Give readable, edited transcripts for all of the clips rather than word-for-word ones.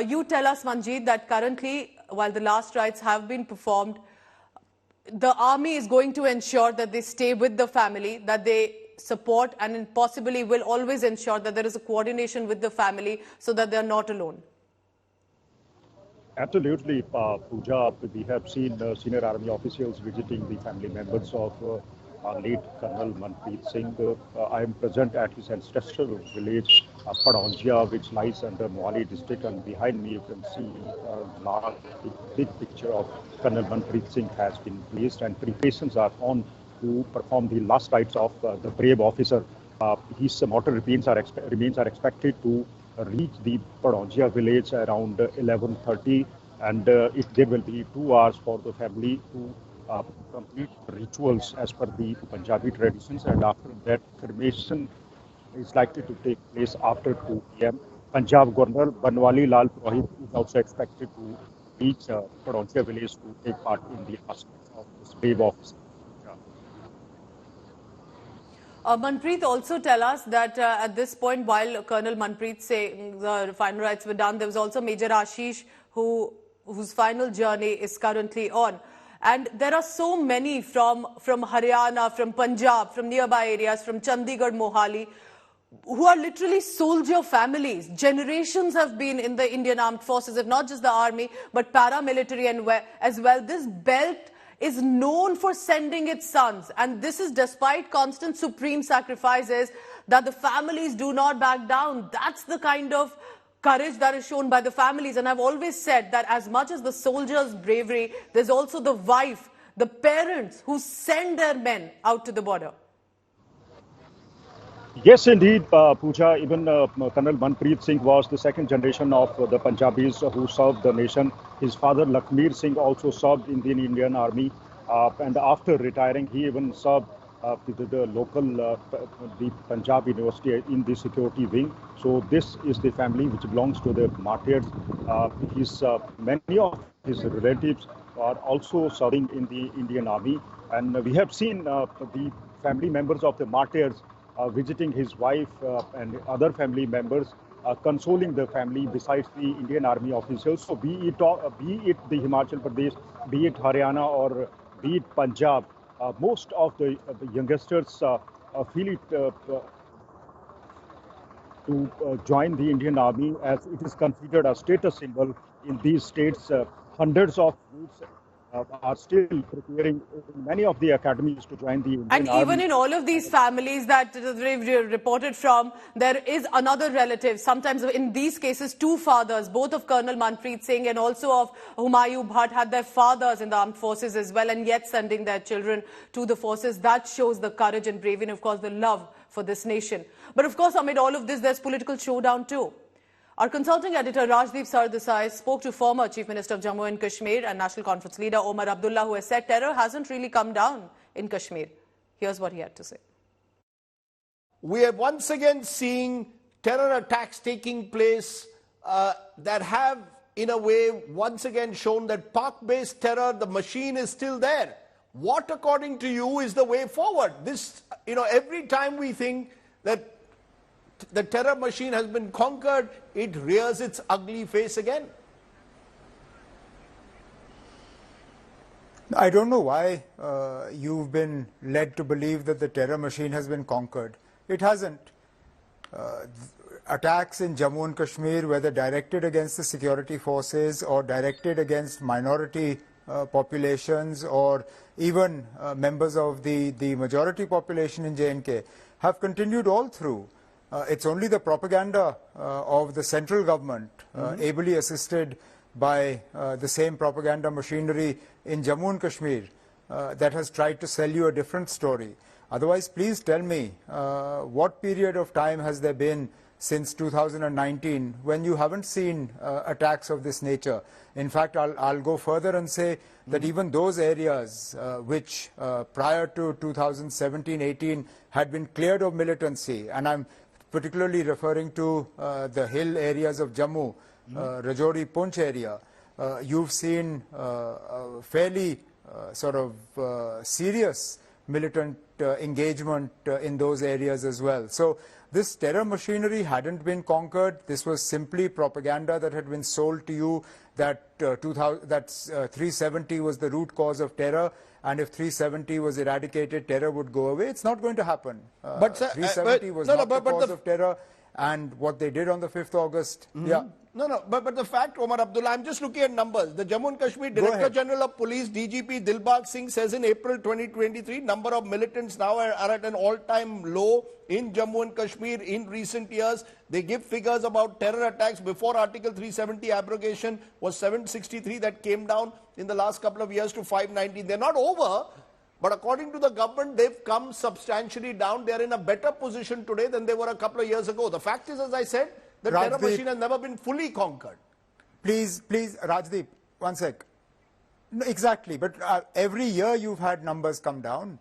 You tell us, Manjeet, that currently, while the last rites have been performed, the army is going to ensure that they stay with the family, that they support and possibly will always ensure that there is a coordination with the family so that they are not alone. Absolutely, Pooja. We have seen senior army officials visiting the family members of late Colonel Manpreet Singh. I am present at his ancestral village, Padonjia, which lies under Mohali district, and behind me you can see a large, big picture of Colonel Manpreet Singh has been placed, and preparations are on to perform the last rites of the brave officer. His mortal remains are expected to reach the Padonjia village around 11:30, and there will be 2 hours for the family to complete rituals as per the Punjabi traditions, and after that, cremation is likely to take place after 2 p.m. Punjab Governor Banwali Lal Purohit is also expected to reach Padonjia village to take part in the last of this brave officer. Manpreet, also tell us that at this point, while Colonel Manpreet saying the final rites were done, there was also Major Ashish whose final journey is currently on. And there are so many from Haryana, from Punjab, from nearby areas, from Chandigarh, Mohali, who are literally soldier families. Generations have been in the Indian Armed Forces, if not just the army, but paramilitary and as well. This belt is known for sending its sons, and this is despite constant supreme sacrifices that the families do not back down. That's the kind of courage that is shown by the families, and I've always said that as much as the soldiers' bravery, there's also the wife, the parents who send their men out to the border. Yes, indeed, Pooja. Even Colonel Manpreet Singh was the second generation of the Punjabis who served the nation. His father, Lakhmir Singh, also served in the Indian Army. And after retiring, he even served the local the Punjab University in the security wing. So this is the family which belongs to the martyrs. Many of his relatives are also serving in the Indian Army. And we have seen the family members of the martyrs visiting his wife and other family members, consoling the family besides the Indian Army officials. So be it the Himachal Pradesh, be it Haryana, or be it Punjab, most of the youngsters feel it to join the Indian Army, as it is considered a status symbol in these states. Hundreds of youths are still preparing in many of the academies to join the Indian Army. And even in all of these families that we've reported from, there is another relative. Sometimes in these cases, 2 fathers, both of Colonel Manpreet Singh and also of Humayun Bhatt, had their fathers in the armed forces as well, and yet sending their children to the forces. That shows the courage and bravery and, of course, the love for this nation. But, of course, amid all of this, there's political showdown too. Our consulting editor Rajdeep Sardesai spoke to former Chief Minister of Jammu and Kashmir and National Conference leader Omar Abdullah, who has said terror hasn't really come down in Kashmir. Here's what he had to say. We are once again seeing terror attacks taking place that have, in a way, once again shown that Pak-based terror, the machine is still there. What, according to you, is the way forward? This, every time we think that the terror machine has been conquered, it rears its ugly face again. I don't know why you've been led to believe that the terror machine has been conquered. It hasn't. Attacks in Jammu and Kashmir, whether directed against the security forces or directed against minority populations or even members of the majority population in J&K, have continued all through. It's only the propaganda of the central government, ably assisted by the same propaganda machinery in Jammu and Kashmir, that has tried to sell you a different story. Otherwise, please tell me, what period of time has there been since 2019 when you haven't seen attacks of this nature? In fact, I'll go further and say that even those areas which prior to 2017-18 had been cleared of militancy, and I'm particularly referring to the hill areas of Jammu, Rajouri, Poonch area, you've seen fairly serious militant engagement in those areas as well. So this terror machinery hadn't been conquered. This was simply propaganda that had been sold to you that 370 was the root cause of terror, and if 370 was eradicated, terror would go away. It's not going to happen. But 370 was not the cause of terror, and what they did on the 5th August, yeah. But the fact, Omar Abdullah, I'm just looking at numbers. The Jammu and Kashmir Director General of Police, DGP Dilbagh Singh, says in April 2023, number of militants now are at an all-time low in Jammu and Kashmir in recent years. They give figures about terror attacks. Before Article 370 abrogation was 763, that came down in the last couple of years to 590. They're not over, but according to the government, they've come substantially down. They're in a better position today than they were a couple of years ago. The fact is, as I said, the terror machine has never been fully conquered. Please, Rajdeep, one sec. No, exactly, but every year you've had numbers come down.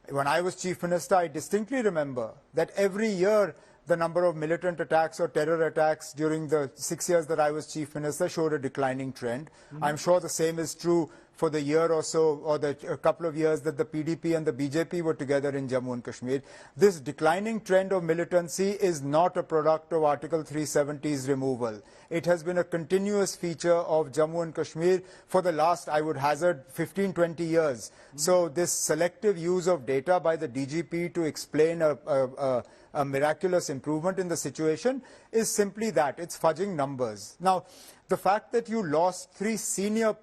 When I was Chief Minister, I distinctly remember that every year the number of militant attacks or terror attacks during the 6 years that I was Chief Minister showed a declining trend. I'm sure the same is true for the year or so, or the couple of years that the PDP and the BJP were together in Jammu and Kashmir. This declining trend of militancy is not a product of Article 370's removal. It has been a continuous feature of Jammu and Kashmir for the last, I would hazard, 15-20 years. So this selective use of data by the DGP to explain a miraculous improvement in the situation is simply that. It's fudging numbers. Now, the fact that you lost 3 senior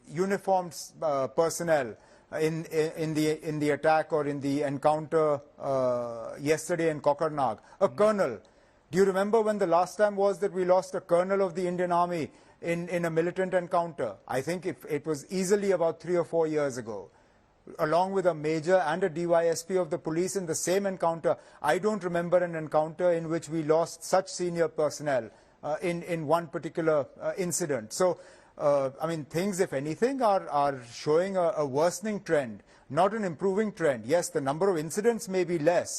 uniformed personnel in the attack or in the encounter yesterday in Kokarnag, a colonel. Do you remember when the last time was that we lost a colonel of the Indian Army in a militant encounter? I think it was easily about 3 or 4 years ago, along with a major and a DYSP of the police in the same encounter. I don't remember an encounter in which we lost such senior personnel in one particular incident. So, I mean, things, if anything, are showing a worsening trend, not an improving trend. Yes, the number of incidents may be less,